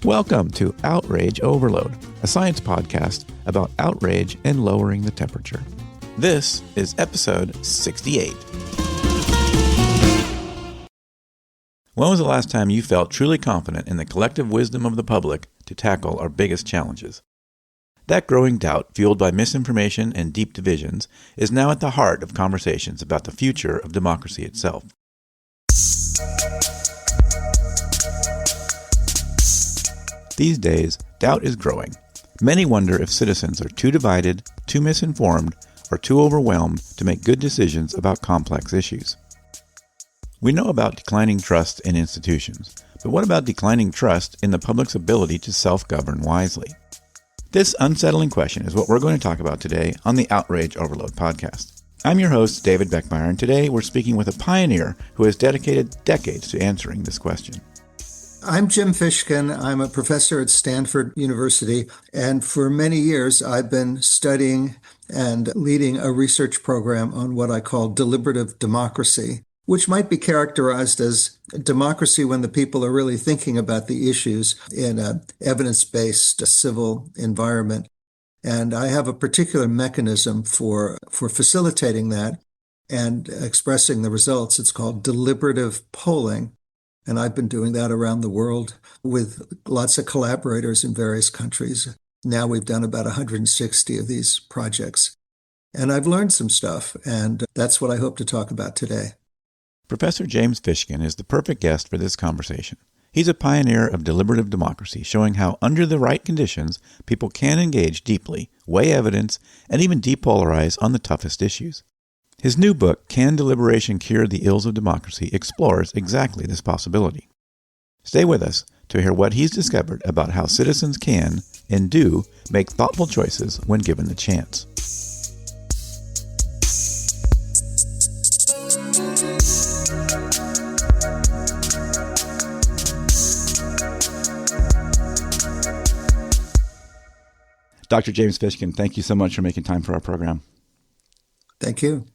Welcome to Outrage Overload, a science podcast about outrage and lowering the temperature. This is episode 68. When was the last time you felt truly confident in the collective wisdom of the public to tackle our biggest challenges? That growing doubt, fueled by misinformation and deep divisions, is now at the heart of conversations about the future of democracy itself. These days, doubt is growing. Many wonder if citizens are too divided, too misinformed, or too overwhelmed to make good decisions about complex issues. We know about declining trust in institutions, but what about declining trust in the public's ability to self-govern wisely? This unsettling question is what we're going to talk about today on the Outrage Overload podcast. I'm your host, David Beckmeyer, and today we're speaking with a pioneer who has dedicated decades to answering this question. I'm Jim Fishkin. I'm a professor at Stanford University, and for many years I've been studying and leading a research program on what I call deliberative democracy, which might be characterized as democracy when the people are really thinking about the issues in an evidence-based civil environment. And I have a particular mechanism for facilitating that and expressing the results. It's called deliberative polling. And I've been doing that around the world with lots of collaborators in various countries. Now we've done about 160 of these projects. And I've learned some stuff, and that's what I hope to talk about today. Professor James Fishkin is the perfect guest for this conversation. He's a pioneer of deliberative democracy, showing how under the right conditions, people can engage deeply, weigh evidence, and even depolarize on the toughest issues. His new book, Can Deliberation Cure the Ills of Democracy, explores exactly this possibility. Stay with us to hear what he's discovered about how citizens can, and do, make thoughtful choices when given the chance. Dr. James Fishkin, thank you so much for making time for our program. Thank you.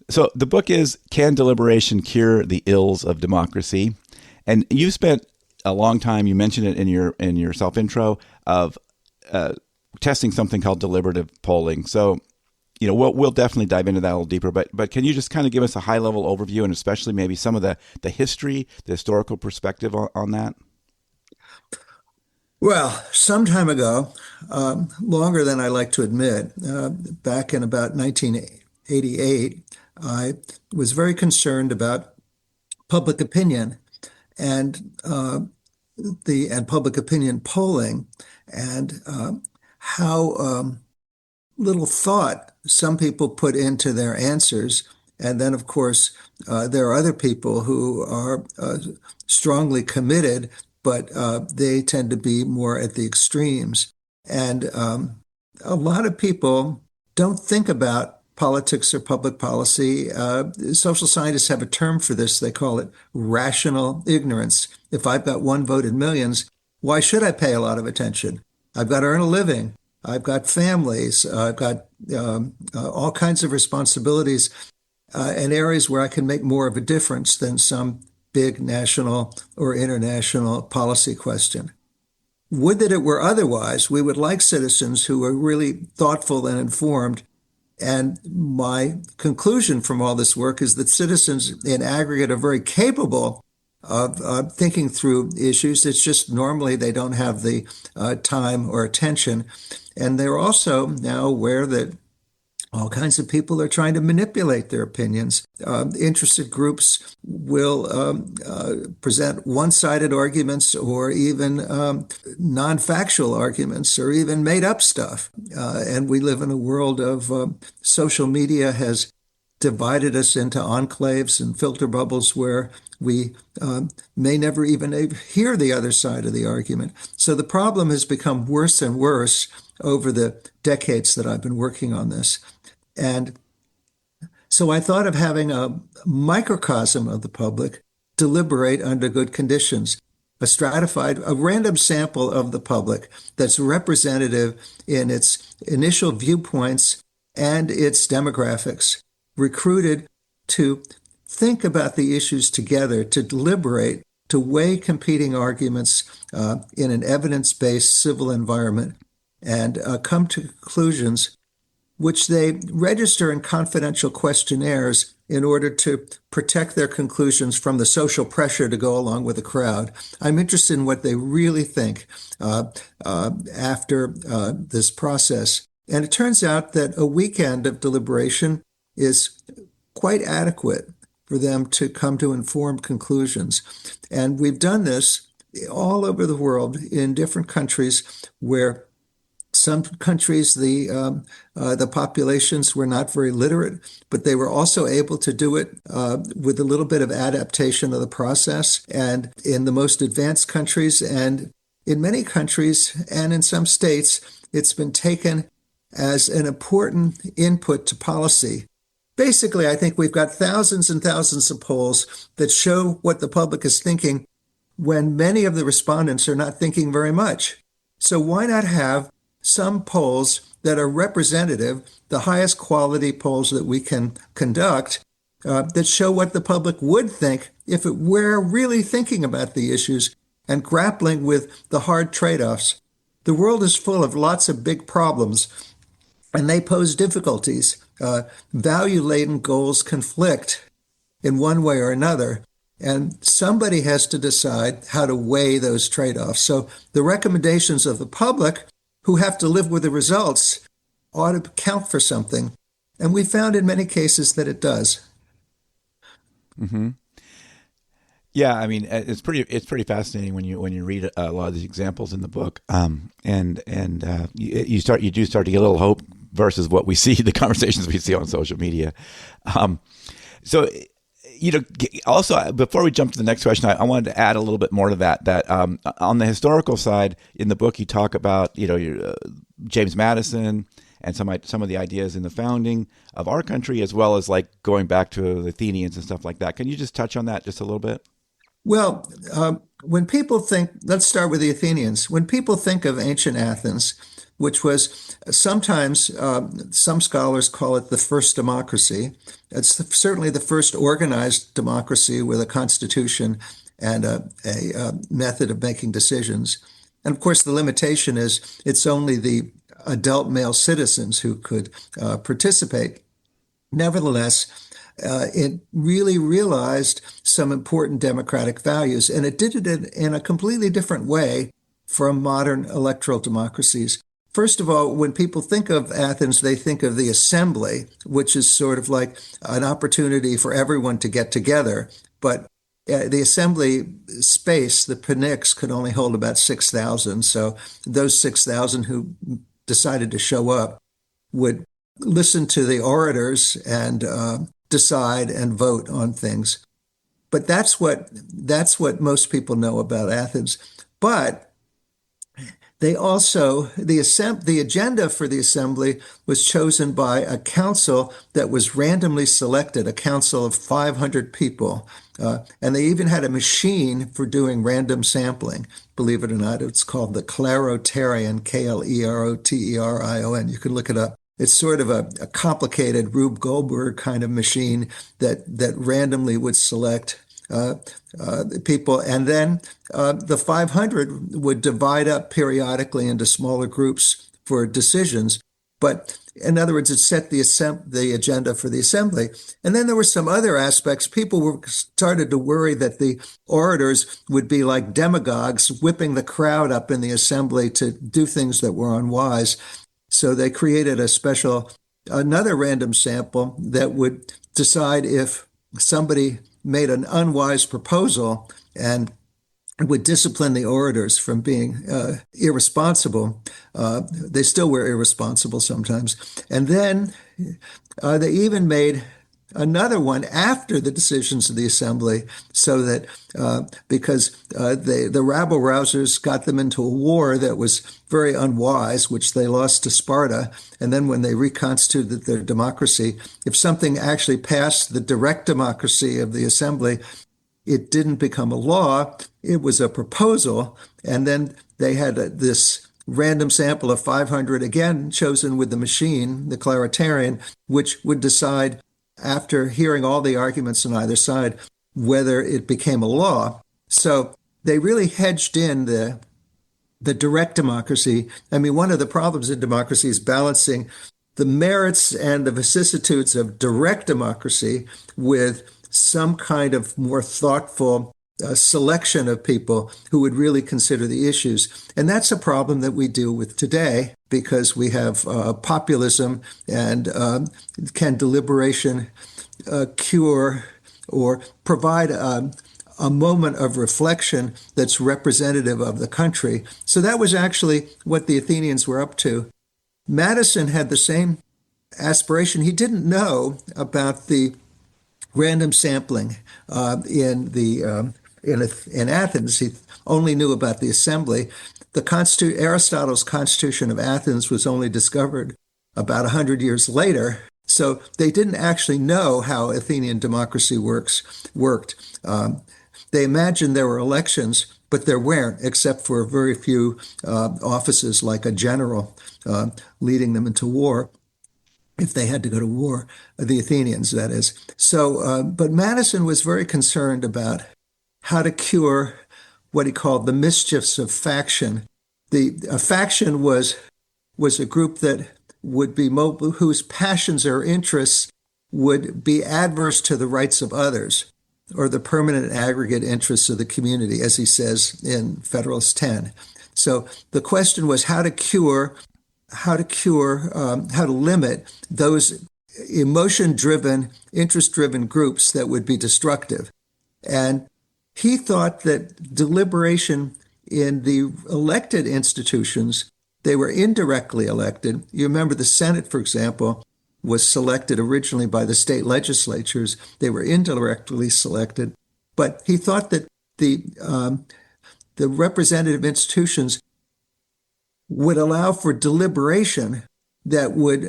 So the book is Can Deliberation Cure the Ills of Democracy? And you spent a long time, you mentioned it in your self-intro, of testing something called deliberative polling. So, we'll definitely dive into that a little deeper, but can you just kind of give us a high-level overview and especially maybe some of the history, the historical perspective on that? Well, some time ago, longer than I like to admit, back in about 1988, I was very concerned about public opinion and public opinion polling and how little thought some people put into their answers. And then, of course, there are other people who are strongly committed, but they tend to be more at the extremes. And a lot of people don't think about politics or public policy. Social scientists have a term for this. They call it rational ignorance. If I've got one vote in millions, why should I pay a lot of attention? I've got to earn a living. I've got families. I've got all kinds of responsibilities and areas where I can make more of a difference than some big national or international policy question. Would that it were otherwise. We would like citizens who are really thoughtful and informed. And my conclusion from all this work is that citizens in aggregate are very capable of thinking through issues. It's just normally they don't have the time or attention. And they're also now aware that all kinds of people are trying to manipulate their opinions. Interested groups will present one-sided arguments or even non-factual arguments or even made-up stuff. And we live in a world of social media has divided us into enclaves and filter bubbles where we may never even hear the other side of the argument. So the problem has become worse and worse over the decades that I've been working on this. And so I thought of having a microcosm of the public deliberate under good conditions, a random sample of the public that's representative in its initial viewpoints and its demographics, recruited to think about the issues together, to deliberate to weigh competing arguments in an evidence-based civil environment and come to conclusions which they register in confidential questionnaires in order to protect their conclusions from the social pressure to go along with the crowd. I'm interested in what they really think after this process. And it turns out that a weekend of deliberation is quite adequate for them to come to informed conclusions. And we've done this all over the world in different countries where some countries, the populations were not very literate, but they were also able to do it with a little bit of adaptation of the process. And in the most advanced countries, and in many countries, and in some states, it's been taken as an important input to policy. Basically, I think we've got thousands and thousands of polls that show what the public is thinking when many of the respondents are not thinking very much. So why not have some polls that are representative, the highest quality polls that we can conduct, that show what the public would think if it were really thinking about the issues and grappling with the hard trade-offs. The world is full of lots of big problems, and they pose difficulties. Value-laden goals conflict in one way or another, and somebody has to decide how to weigh those trade-offs. So the recommendations of the public, who have to live with the results, ought to count for something. And we found in many cases that it does. Mm-hmm. Yeah, I mean, it's pretty fascinating when you read a lot of these examples in the book, and you do start to get a little hope versus what we see, the conversations we see on social media. So, also before we jump to the next question, I wanted to add a little bit more to that. That on the historical side, in the book, you talk about James Madison and some of the ideas in the founding of our country, as well as like going back to the Athenians and stuff like that. Can you just touch on that just a little bit? Well, when people think, let's start with the Athenians. When people think of ancient Athens, which was sometimes, some scholars call it the first democracy. It's certainly the first organized democracy with a constitution and a method of making decisions. And of course, the limitation is it's only the adult male citizens who could participate. Nevertheless, it really realized some important democratic values, and it did it in a completely different way from modern electoral democracies. First of all, when people think of Athens, they think of the assembly, which is sort of like an opportunity for everyone to get together. But the assembly space, the Pnyx, could only hold about 6,000. So those 6,000 who decided to show up would listen to the orators and decide and vote on things. But that's what most people know about Athens. But they also, the agenda for the assembly was chosen by a council that was randomly selected, a council of 500 people. And they even had a machine for doing random sampling. Believe it or not, it's called the Kleroterion, Kleroterion. You can look it up. It's sort of a complicated Rube Goldberg kind of machine that randomly would select people. And then the 500 would divide up periodically into smaller groups for decisions. But in other words, it set the agenda for the assembly. And then there were some other aspects. People started to worry that the orators would be like demagogues, whipping the crowd up in the assembly to do things that were unwise. So they created another random sample that would decide if somebody made an unwise proposal and would discipline the orators from being irresponsible. They still were irresponsible sometimes. And then they even made another one after the decisions of the assembly, so that because the rabble-rousers got them into a war that was very unwise, which they lost to Sparta. And then when they reconstituted their democracy, if something actually passed the direct democracy of the assembly, it didn't become a law. It was a proposal. And then they had this random sample of 500, again chosen with the machine, the Kleroterion, which would decide, after hearing all the arguments on either side, whether it became a law. So they really hedged in the direct democracy. I mean, one of the problems in democracy is balancing the merits and the vicissitudes of direct democracy with some kind of more thoughtful selection of people who would really consider the issues. And that's a problem that we deal with today because we have populism and can deliberation cure or provide a moment of reflection that's representative of the country. So that was actually what the Athenians were up to. Madison had the same aspiration. He didn't know about the random sampling in Athens. He only knew about the assembly. Aristotle's Constitution of Athens was only discovered about 100 years later. So they didn't actually know how Athenian democracy worked. They imagined there were elections, but there weren't, except for very few offices like a general leading them into war, if they had to go to war, the Athenians, that is. So, but Madison was very concerned about how to cure what he called the mischiefs of faction. A faction was a group that would be whose passions or interests would be adverse to the rights of others or the permanent aggregate interests of the community, as he says in Federalist 10. So the question was how to limit those emotion-driven, interest-driven groups that would be destructive. And he thought that deliberation in the elected institutions, they were indirectly elected. You remember the Senate, for example, was selected originally by the state legislatures. They were indirectly selected. But he thought that the representative institutions would allow for deliberation that would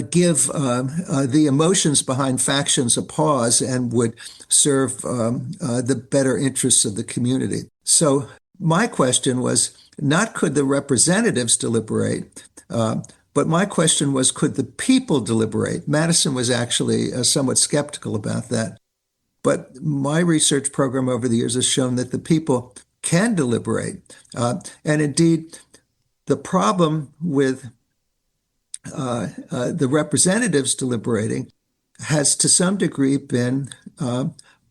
give the emotions behind factions a pause and would serve the better interests of the community. So my question was not could the representatives deliberate, but my question was could the people deliberate? Madison was actually somewhat skeptical about that. But my research program over the years has shown that the people can deliberate. And indeed, the problem with the representatives deliberating has to some degree been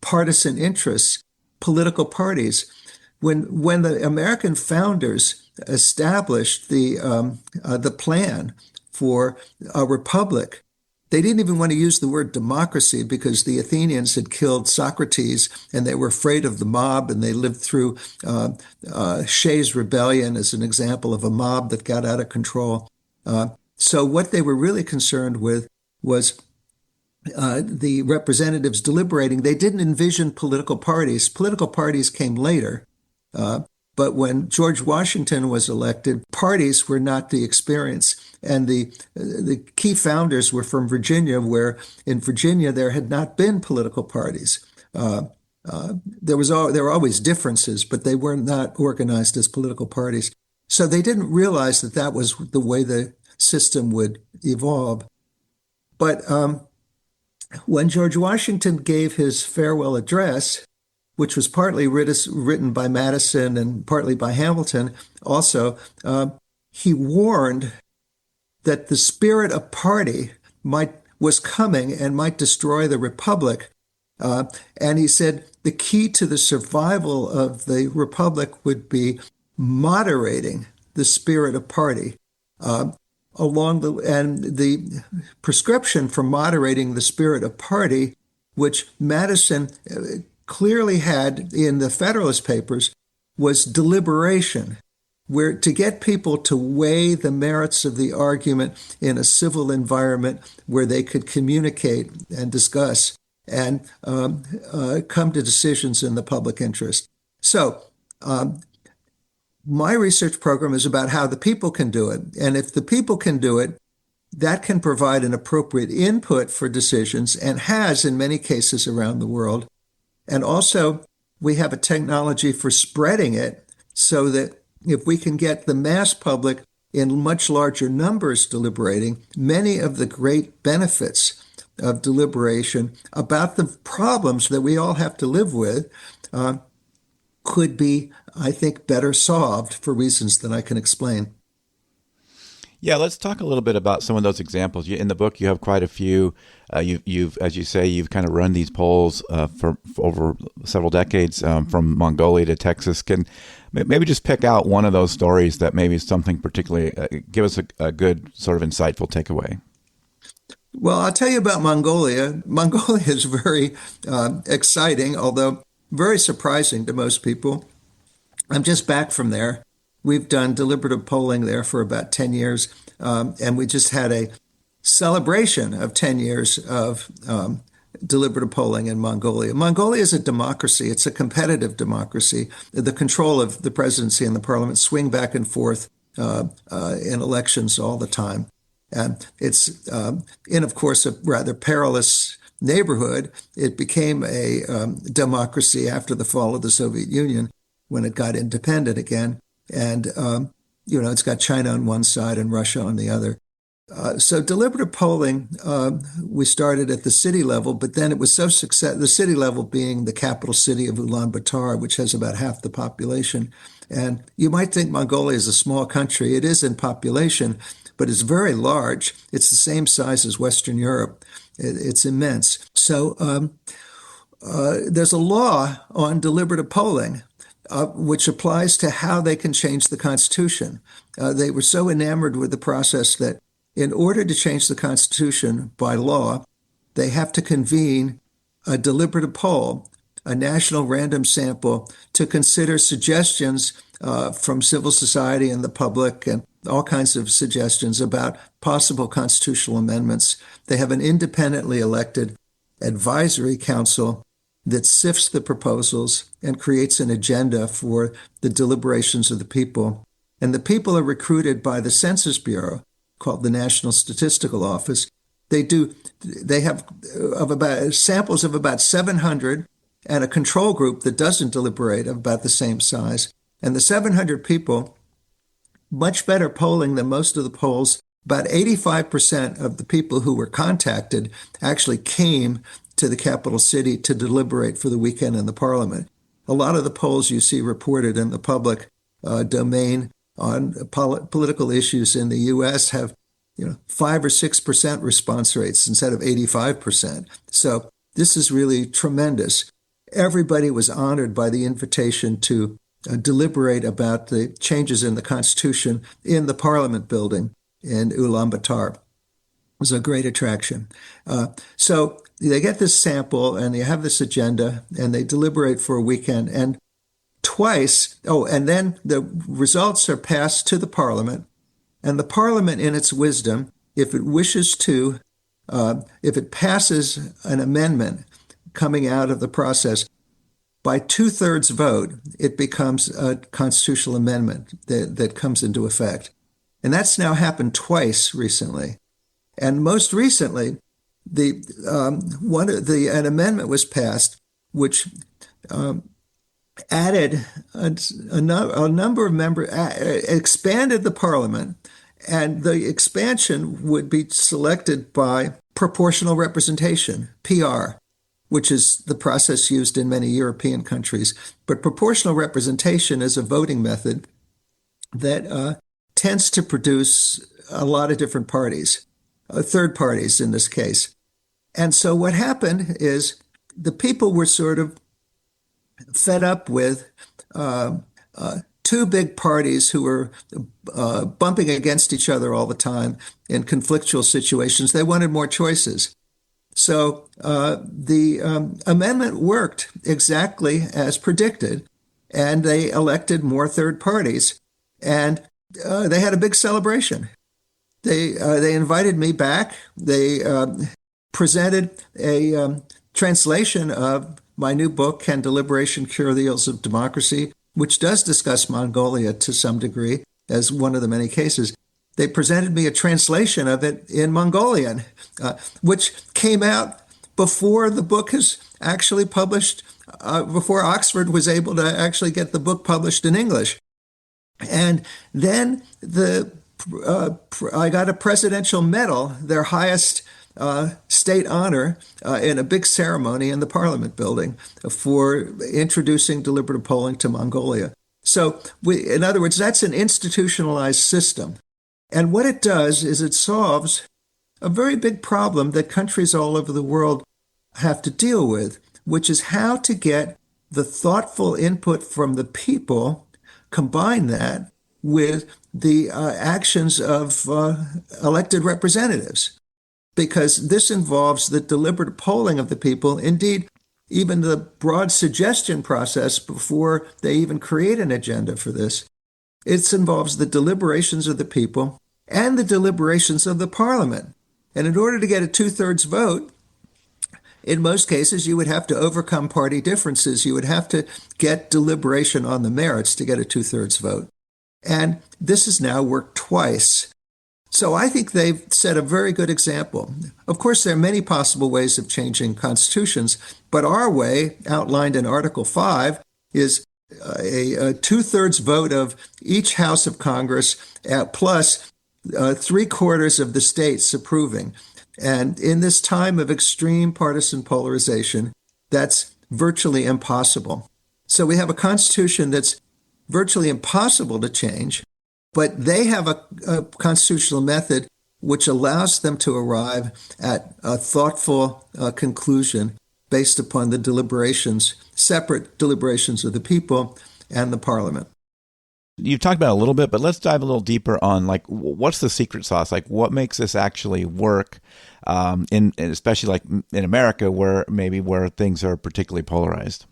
partisan interests, political parties. When the American founders established the plan for a republic, they didn't even want to use the word democracy because the Athenians had killed Socrates and they were afraid of the mob, and they lived through Shays' rebellion as an example of a mob that got out of control. So what they were really concerned with was the representatives deliberating. They didn't envision political parties. Political parties came later. But when George Washington was elected, parties were not the experience. And the key founders were from Virginia, where in Virginia there had not been political parties. There were always differences, but they were not organized as political parties. So they didn't realize that that was the way the system would evolve. But when George Washington gave his farewell address, which was partly written by Madison and partly by Hamilton also, he warned that the spirit of party was coming and might destroy the republic. And he said the key to the survival of the republic would be moderating the spirit of party. And the prescription for moderating the spirit of party, which Madison clearly had in the Federalist Papers, was deliberation, where to get people to weigh the merits of the argument in a civil environment where they could communicate and discuss and come to decisions in the public interest. So my research program is about how the people can do it. And if the people can do it, that can provide an appropriate input for decisions and has in many cases around the world. And also, we have a technology for spreading it so that if we can get the mass public in much larger numbers deliberating, many of the great benefits of deliberation about the problems that we all have to live with could be, I think, better solved for reasons that I can explain. Yeah, let's talk a little bit about some of those examples. In the book, you have quite a few. You've, as you say, you've kind of run these polls for over several decades, from Mongolia to Texas. Can maybe just pick out one of those stories that maybe is something particularly, give us a good sort of insightful takeaway. Well, I'll tell you about Mongolia. Mongolia is very exciting, although very surprising to most people. I'm just back from there. We've done deliberative polling there for about 10 years, and we just had a celebration of 10 years of deliberative polling in Mongolia. Mongolia is a democracy. It's a competitive democracy. The control of the presidency and the parliament swing back and forth in elections all the time. And it's in, of course, a rather perilous neighborhood. It became a democracy after the fall of the Soviet Union when it got independent again. And, it's got China on one side and Russia on the other. So deliberative polling, we started at the city level, but then it was so successful, the city level being the capital city of Ulaanbaatar, which has about half the population. And you might think Mongolia is a small country. It is in population, but it's very large. It's the same size as Western Europe. It's immense. So there's a law on deliberative polling, which applies to how they can change the Constitution. They were so enamored with the process that in order to change the Constitution by law, they have to convene a deliberative poll, a national random sample, to consider suggestions from civil society and the public and all kinds of suggestions about possible constitutional amendments. They have an independently elected advisory council that sifts the proposals and creates an agenda for the deliberations of the people. And the people are recruited by the Census Bureau, called the National Statistical Office. They have samples of about 700 and a control group that doesn't deliberate of about the same size. And the 700 people, much better polling than most of the polls. About 85% of the people who were contacted actually came to the capital city to deliberate for the weekend in the parliament. A lot of the polls you see reported in the public domain on political issues in the U.S. have 5 or 6% response rates instead of 85%. So this is really tremendous. Everybody was honored by the invitation to deliberate about the changes in the Constitution in the Parliament building in Ulaanbaatar. It was a great attraction. So they get this sample and they have this agenda and they deliberate for a weekend and and then the results are passed to the Parliament, and the Parliament in its wisdom, if it wishes to, if it passes an amendment coming out of the process, by 2/3 vote, it becomes a constitutional amendment that comes into effect. And that's now happened twice recently. And most recently, an amendment was passed which added a number of members, expanded the parliament, and the expansion would be selected by proportional representation, PR, which is the process used in many European countries. But proportional representation is a voting method that tends to produce a lot of different parties, third parties in this case. And so what happened is the people were sort of fed up with two big parties who were bumping against each other all the time in conflictual situations. They wanted more choices. So the amendment worked exactly as predicted, and they elected more third parties. And they had a big celebration. They invited me back. They presented a translation of my new book, Can Deliberation Cure the Ills of Democracy, which does discuss Mongolia to some degree as one of the many cases. They presented me a translation of it in Mongolian, which came out before the book is actually published, before Oxford was able to actually get the book published in English. And then I got a presidential medal, their highest state honor in a big ceremony in the Parliament building for introducing deliberative polling to Mongolia. So, in other words, that's an institutionalized system. And what it does is it solves a very big problem that countries all over the world have to deal with, which is how to get the thoughtful input from the people, combine that with the actions of elected representatives, because this involves the deliberate polling of the people, indeed, even the broad suggestion process before they even create an agenda for this. It involves the deliberations of the people and the deliberations of the parliament. And in order to get a two-thirds vote, in most cases, you would have to overcome party differences. You would have to get deliberation on the merits to get a two-thirds vote. And this has now worked twice. So I think they've set a very good example. Of course, there are many possible ways of changing constitutions, but our way, outlined in Article 5, is a two-thirds vote of each House of Congress plus three-quarters of the states approving. And in this time of extreme partisan polarization, that's virtually impossible. So we have a constitution that's virtually impossible to change, but they have a constitutional method which allows them to arrive at a thoughtful conclusion based upon the deliberations, separate deliberations of the people and the parliament. You've talked about it a little bit, but let's dive a little deeper on like what's the secret sauce? Like what makes this actually work, in especially like in America, where things are particularly polarized.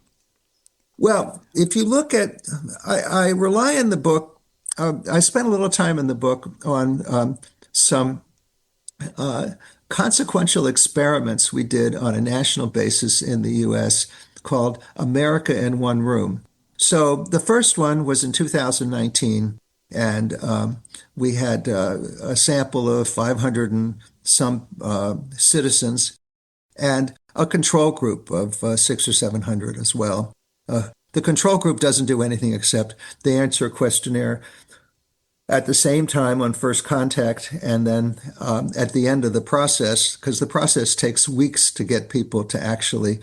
Well, if you look at, I rely on the book. I spent a little time in the book on some consequential experiments we did on a national basis in the U.S. called America in One Room. So the first one was in 2019, and we had a sample of 500 and some citizens and a control group of 600 or 700 as well. The control group doesn't do anything except they answer a questionnaire at the same time on first contact, and then at the end of the process, because the process takes weeks to get people to actually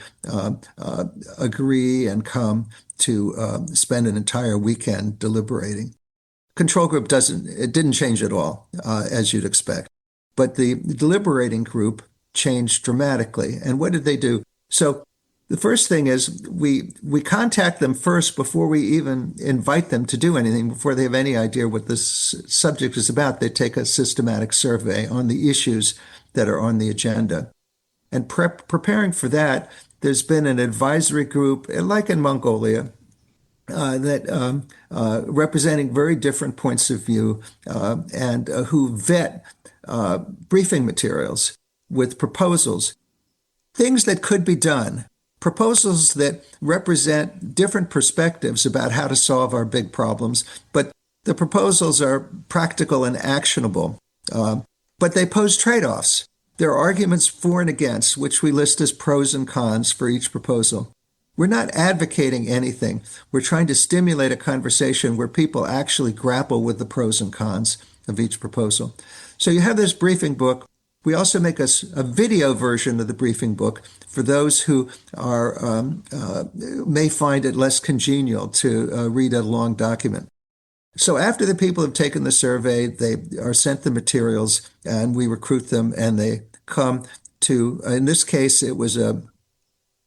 agree and come to spend an entire weekend deliberating. Control group didn't change at all, as you'd expect. But the deliberating group changed dramatically. And what did they do? So the first thing is we contact them first before we even invite them to do anything, before they have any idea what this subject is about. They take a systematic survey on the issues that are on the agenda. And preparing for that, there's been an advisory group, like in Mongolia, that representing very different points of view and who vet briefing materials with proposals, things that could be done, proposals that represent different perspectives about how to solve our big problems, but the proposals are practical and actionable, but they pose trade-offs. There are arguments for and against, which we list as pros and cons for each proposal. We're not advocating anything. We're trying to stimulate a conversation where people actually grapple with the pros and cons of each proposal. So you have this briefing book. We also make a video version of the briefing book for those who may find it less congenial to read a long document. So after the people have taken the survey, they are sent the materials, and we recruit them, and they come to, in this case, it was a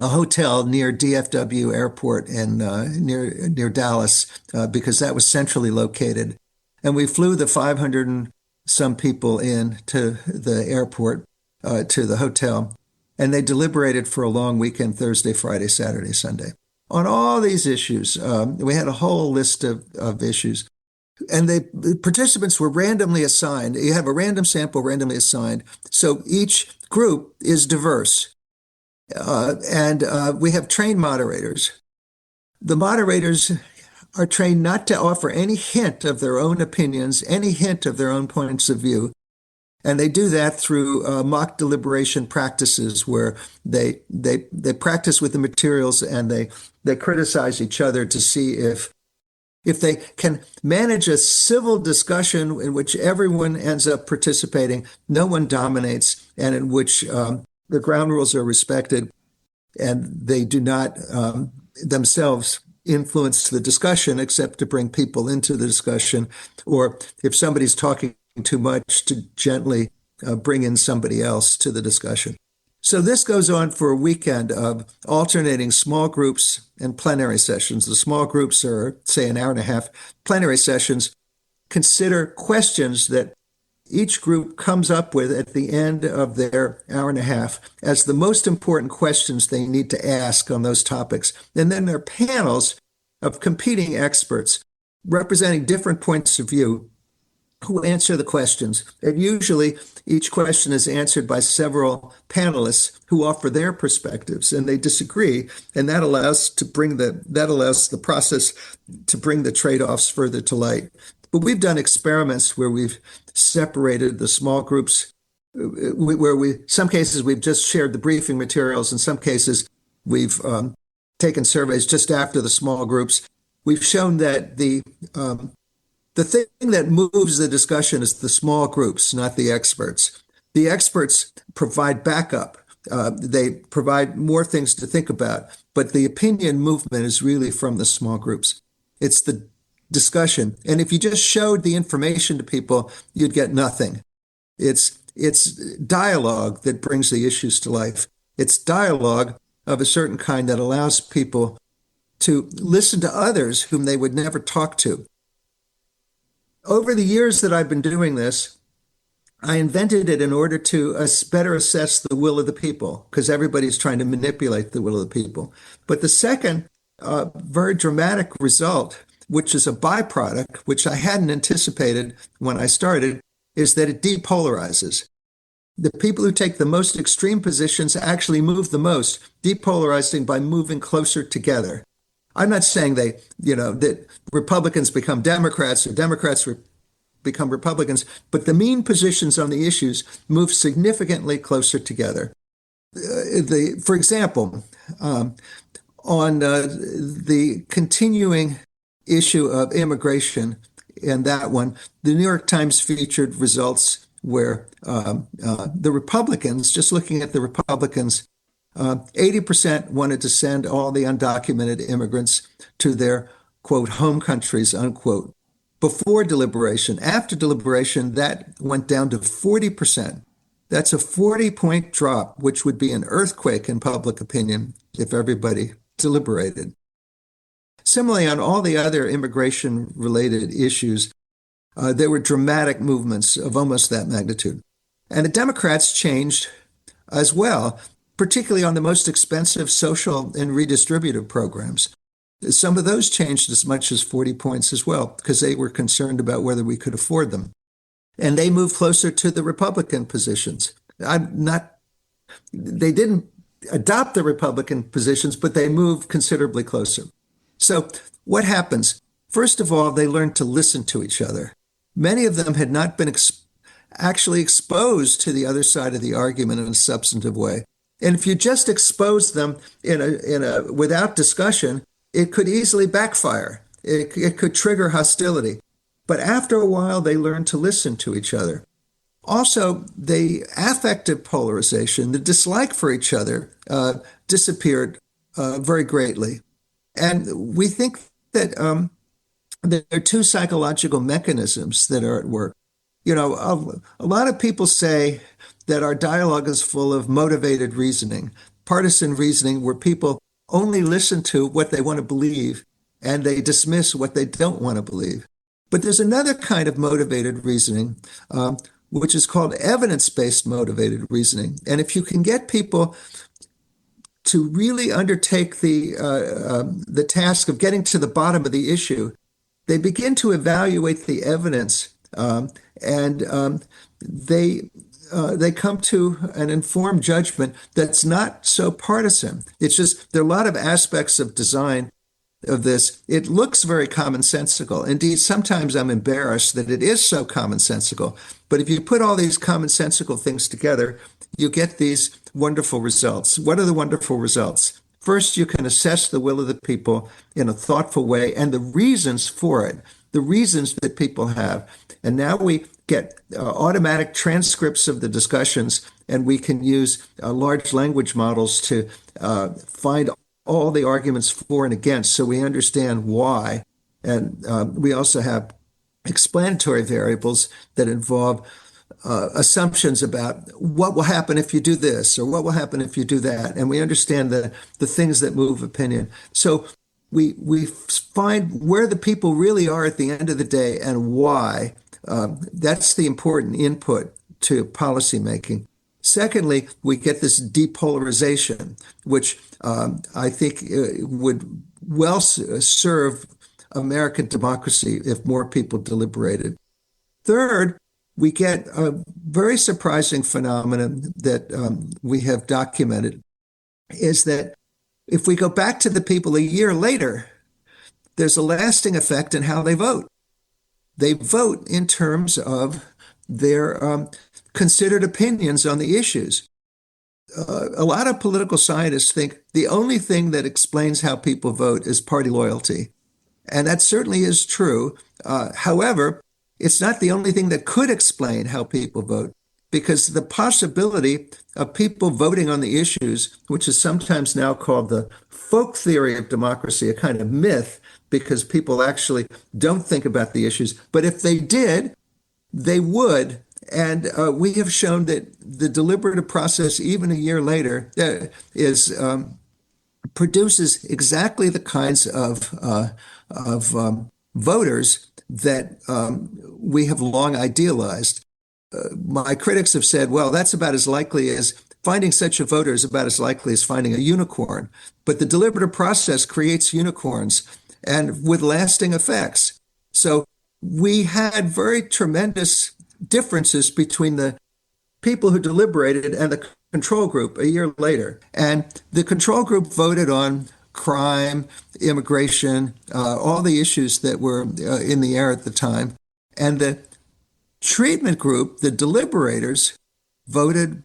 hotel near DFW Airport in near Dallas, because that was centrally located. And we flew the 500 and some people in to the airport, to the hotel, and they deliberated for a long weekend, Thursday, Friday, Saturday, Sunday, on all these issues. We had a whole list of issues. And the participants were randomly assigned. You have a random sample randomly assigned. So each group is diverse. And we have trained moderators. The moderators are trained not to offer any hint of their own opinions, any hint of their own points of view. And they do that through mock deliberation practices where they practice with the materials, and they criticize each other to see if they can manage a civil discussion in which everyone ends up participating, no one dominates, and in which the ground rules are respected and they do not themselves influence the discussion except to bring people into the discussion, or if somebody's talking too much, to gently bring in somebody else to the discussion. So this goes on for a weekend of alternating small groups and plenary sessions. The small groups are, say, an hour and a half. Plenary sessions consider questions that each group comes up with at the end of their hour and a half as the most important questions they need to ask on those topics. And then there are panels of competing experts representing different points of view who answer the questions. And usually each question is answered by several panelists who offer their perspectives, and they disagree. And that allows the process to bring the trade-offs further to light. But we've done experiments where we've separated the small groups, some cases we've just shared the briefing materials. In some cases, we've taken surveys just after the small groups. We've shown that the thing that moves the discussion is the small groups, not the experts. The experts provide backup. They provide more things to think about, but the opinion movement is really from the small groups. It's the discussion. And if you just showed the information to people, you'd get nothing. It's dialogue that brings the issues to life. It's dialogue of a certain kind that allows people to listen to others whom they would never talk to. Over the years that I've been doing this, I invented it in order to better assess the will of the people, because everybody's trying to manipulate the will of the people. But the second very dramatic result, which is a byproduct, which I hadn't anticipated when I started, is that it depolarizes. The people who take the most extreme positions actually move the most, depolarizing by moving closer together. I'm not saying that Republicans become Democrats or Democrats become Republicans, but the mean positions on the issues move significantly closer together. For example, on the continuing issue of immigration, and that one, the New York Times featured results where the Republicans, just looking at the Republicans, 80% wanted to send all the undocumented immigrants to their, quote, home countries, unquote, before deliberation. After deliberation, that went down to 40%. That's a 40-point drop, which would be an earthquake in public opinion if everybody deliberated. Similarly, on all the other immigration-related issues, there were dramatic movements of almost that magnitude. And the Democrats changed as well, particularly on the most expensive social and redistributive programs. Some of those changed as much as 40 points as well, because they were concerned about whether we could afford them. And they moved closer to the Republican positions. They didn't adopt the Republican positions, but they moved considerably closer. So what happens? First of all, they learned to listen to each other. Many of them had not been actually exposed to the other side of the argument in a substantive way. And if you just expose them without discussion, it could easily backfire. It could trigger hostility. But after a while, they learned to listen to each other. Also, the affective polarization, the dislike for each other, disappeared very greatly. And we think that there are two psychological mechanisms that are at work. A lot of people say that our dialogue is full of motivated reasoning, partisan reasoning, where people only listen to what they want to believe and they dismiss what they don't want to believe. But there's another kind of motivated reasoning, which is called evidence-based motivated reasoning. And if you can get people to really undertake the task of getting to the bottom of the issue, they begin to evaluate the evidence, and they come to an informed judgment that's not so partisan. It's just there are a lot of aspects of design of this. It looks very commonsensical. Indeed, sometimes I'm embarrassed that it is so commonsensical. But if you put all these commonsensical things together, you get these wonderful results. What are the wonderful results? First, you can assess the will of the people in a thoughtful way and the reasons for it, the reasons that people have. And now we get automatic transcripts of the discussions, and we can use large language models to find all the arguments for and against so we understand why. And we also have explanatory variables that involve assumptions about what will happen if you do this or what will happen if you do that. And we understand the things that move opinion. So we find where the people really are at the end of the day and why. That's the important input to policymaking. Secondly, we get this depolarization, which I think would well serve American democracy if more people deliberated. Third, we get a very surprising phenomenon that we have documented is that if we go back to the people a year later, there's a lasting effect in how they vote. They vote in terms of their considered opinions on the issues. A lot of political scientists think the only thing that explains how people vote is party loyalty. And that certainly is true. However, it's not the only thing that could explain how people vote, because the possibility of people voting on the issues, which is sometimes now called the folk theory of democracy, a kind of myth, because people actually don't think about the issues. But if they did, they would. And we have shown that the deliberative process, even a year later, produces exactly the kinds of voters that we have long idealized. My critics have said, well, that's about as likely as finding such a voter is about as likely as finding a unicorn. But the deliberative process creates unicorns and with lasting effects. So we had very tremendous differences between the people who deliberated and the control group a year later. And the control group voted on crime, immigration, all the issues that were in the air at the time. And the treatment group, the deliberators, voted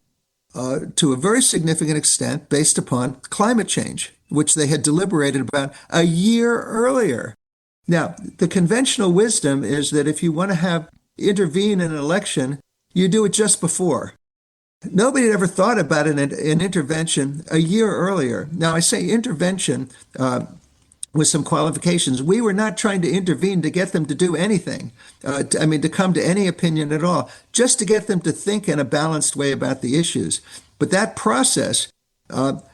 to a very significant extent based upon climate change, which they had deliberated about a year earlier. Now, the conventional wisdom is that if you want to intervene in an election, you do it just before. Nobody had ever thought about an intervention a year earlier. Now, I say intervention with some qualifications. We were not trying to intervene to get them to do anything. To come to any opinion at all, just to get them to think in a balanced way about the issues. But that process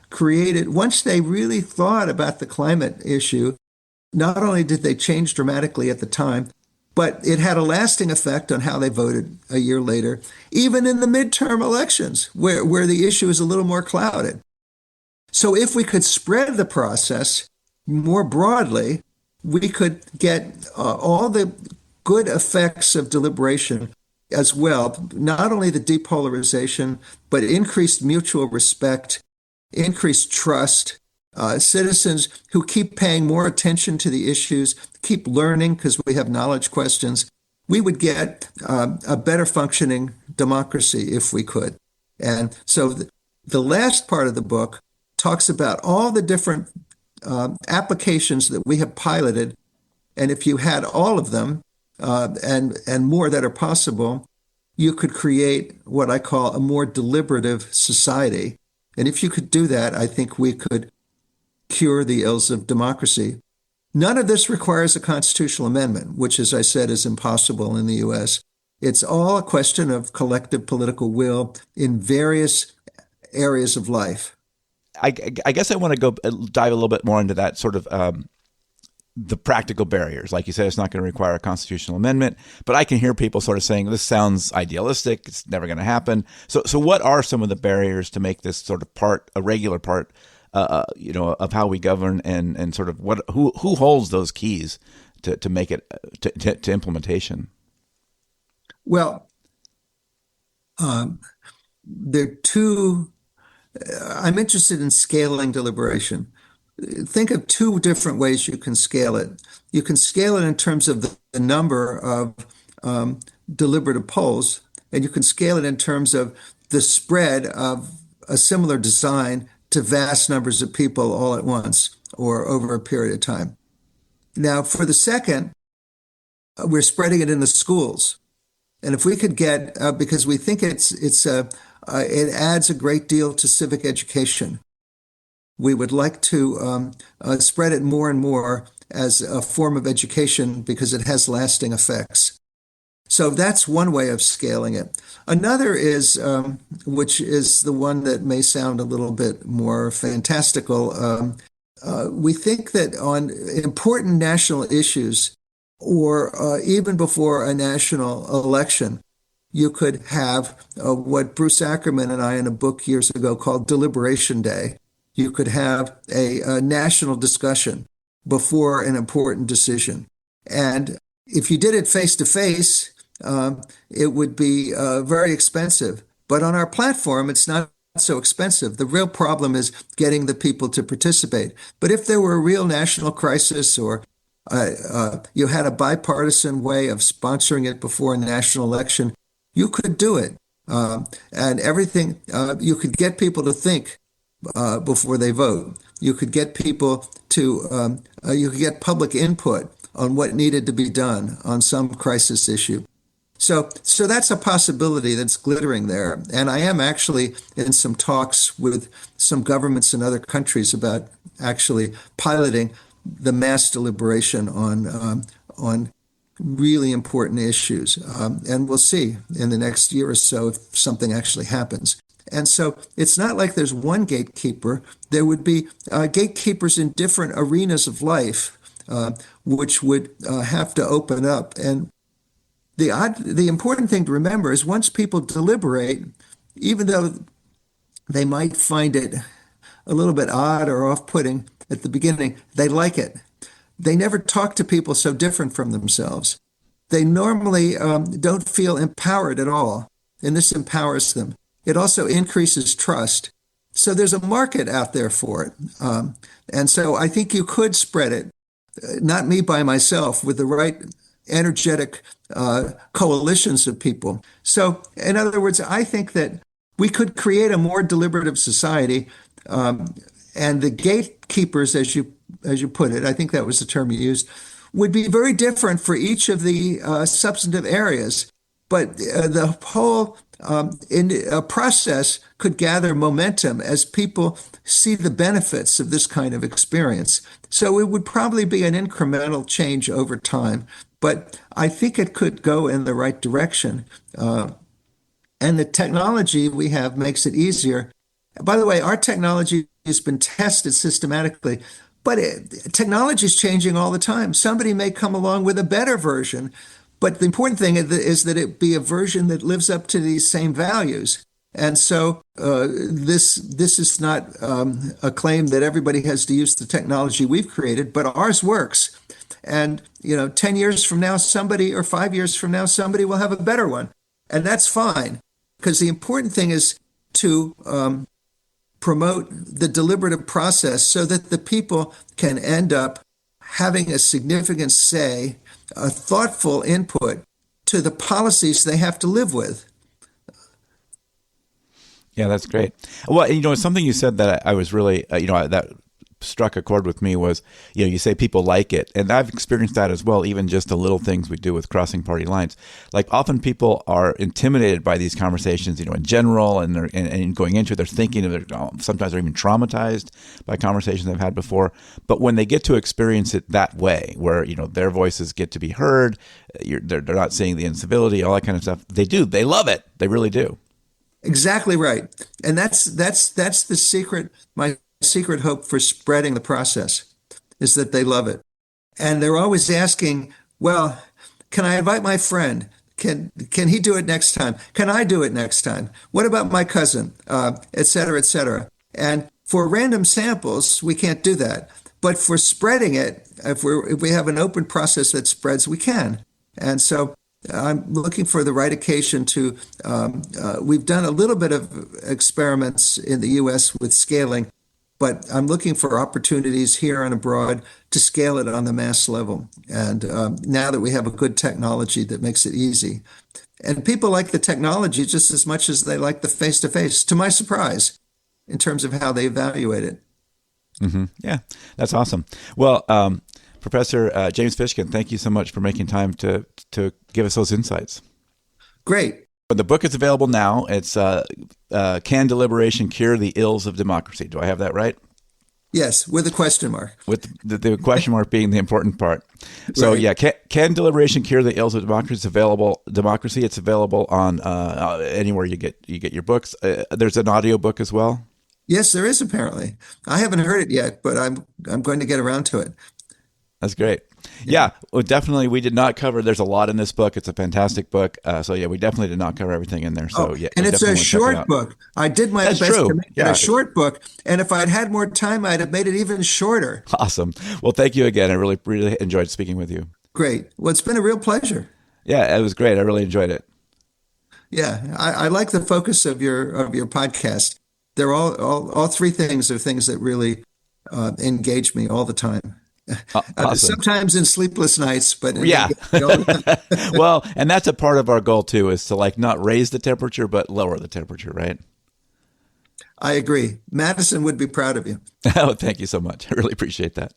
created, once they really thought about the climate issue, not only did they change dramatically at the time, but it had a lasting effect on how they voted a year later, even in the midterm elections, where the issue is a little more clouded. So if we could spread the process more broadly, we could get all the good effects of deliberation as well, not only the depolarization, but increased mutual respect, increased trust, citizens who keep paying more attention to the issues, keep learning because we have knowledge questions. We would get a better functioning democracy if we could. And so the last part of the book talks about all the different applications that we have piloted. And if you had all of them and more that are possible, you could create what I call a more deliberative society. And if you could do that, I think we could cure the ills of democracy. None of this requires a constitutional amendment, which, as I said, is impossible in the U.S. It's all a question of collective political will in various areas of life. I guess I want to go dive a little bit more into that sort of the practical barriers. Like you said, it's not going to require a constitutional amendment, but I can hear people sort of saying, this sounds idealistic. It's never going to happen. So what are some of the barriers to make this sort of a regular part of how we govern and sort of who holds those keys to make it to implementation? Well, there are two. I'm interested in scaling deliberation. Think of two different ways you can scale it. You can scale it in terms of the number of deliberative polls, and you can scale it in terms of the spread of a similar design to vast numbers of people all at once or over a period of time. Now, for the second, we're spreading it in the schools. And if we could get, because we think it adds a great deal to civic education, we would like to spread it more and more as a form of education because it has lasting effects. So that's one way of scaling it. Another is, which is the one that may sound a little bit more fantastical. We think that on important national issues, or even before a national election, you could have what Bruce Ackerman and I in a book years ago called Deliberation Day. You could have a national discussion before an important decision. And if you did it face to face, it would be very expensive. But on our platform, it's not so expensive. The real problem is getting the people to participate. But if there were a real national crisis, or you had a bipartisan way of sponsoring it before a national election, you could do it. And everything, you could get people to think before they vote. You could get people to, you could get public input on what needed to be done on some crisis issue. So that's a possibility that's glittering there. And I am actually in some talks with some governments in other countries about actually piloting the mass deliberation on really important issues. And we'll see in the next year or so if something actually happens. And so it's not like there's one gatekeeper. There would be gatekeepers in different arenas of life, which would have to open up. And the important thing to remember is once people deliberate, even though they might find it a little bit odd or off-putting at the beginning, they like it. They never talk to people so different from themselves. They normally don't feel empowered at all, and this empowers them. It also increases trust. So there's a market out there for it. And so I think you could spread it, not me by myself, with the right energetic coalitions of people. So in other words, I think that we could create a more deliberative society, and the gatekeepers, as you put it, I think that was the term you used, would be very different for each of the substantive areas. But the whole process could gather momentum as people see the benefits of this kind of experience. So it would probably be an incremental change over time, but I think it could go in the right direction. And the technology we have makes it easier. By the way, our technology has been tested systematically, but technology is changing all the time. Somebody may come along with a better version, but the important thing is that it be a version that lives up to these same values. And so this is not a claim that everybody has to use the technology we've created, but ours works. And 10 years from now, somebody, or 5 years from now, somebody will have a better one. And that's fine, because the important thing is to promote the deliberative process so that the people can end up having a significant say, a thoughtful input to the policies they have to live with. Yeah, that's great. Well, something you said that I was really, that struck a chord with me was, you say people like it. And I've experienced that as well, even just the little things we do with crossing party lines. Like often people are intimidated by these conversations, in general, and going into it, they're thinking of it, sometimes they're even traumatized by conversations they've had before. But when they get to experience it that way, where, their voices get to be heard, they're not seeing the incivility, all that kind of stuff, they love it. They really do. Exactly right. And that's the secret, my secret hope for spreading the process is that they love it. And they're always asking, well, can I invite my friend? Can he do it next time? Can I do it next time? What about my cousin? Et cetera, et cetera. And for random samples, we can't do that. But for spreading it, if we have an open process that spreads, we can. And so I'm looking for the right occasion to, we've done a little bit of experiments in the US with scaling, but I'm looking for opportunities here and abroad to scale it on the mass level. And now that we have a good technology that makes it easy. And people like the technology just as much as they like the face-to-face, to my surprise, in terms of how they evaluate it. Mm-hmm. Yeah, that's awesome. Well, Professor James Fishkin, thank you so much for making time to give us those insights. Great. But the book is available now. It's Can Deliberation Cure the Ills of Democracy? Do I have that right? Yes, with a question mark. With the question mark being the important part. So Right. yeah, can Deliberation Cure the Ills of Democracy? It's available. Democracy. It's available on anywhere you get your books. There's an audio book as well. Yes, there is apparently. I haven't heard it yet, but I'm going to get around to it. That's great. Yeah, well, definitely. We did not cover. There's a lot in this book. It's a fantastic book. So yeah, we definitely did not cover everything in there. So yeah, And you it's a definitely want to check it short out. book. I did my That's best true. to make it Yeah. a short book, and if I'd had more time, I'd have made it even shorter. Awesome. Well, thank you again. I really enjoyed speaking with you. Great. Well, it's been a real pleasure. Yeah, it was great. I really enjoyed it. Yeah, I like the focus of your podcast. They're all three things are things that really engage me all the time. Awesome. Sometimes in sleepless nights, but Yeah. engage me all the time. Well, and that's a part of our goal too, is to like not raise the temperature, but lower the temperature, right? I agree. Madison would be proud of you. Oh, thank you so much. I really appreciate that.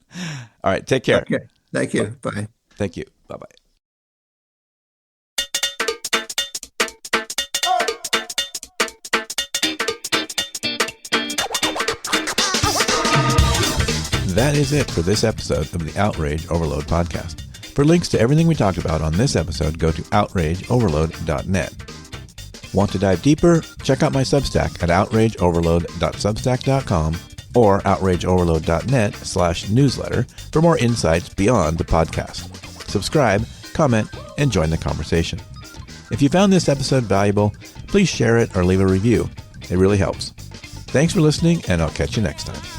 All right. Take care. Okay. Thank you. Bye. Thank you. Bye-bye. That is it for this episode of the Outrage Overload podcast. For links to everything we talked about on this episode, go to outrageoverload.net. Want to dive deeper? Check out my Substack at outrageoverload.substack.com or outrageoverload.net/newsletter for more insights beyond the podcast. Subscribe, comment, and join the conversation. If you found this episode valuable, please share it or leave a review. It really helps. Thanks for listening, and I'll catch you next time.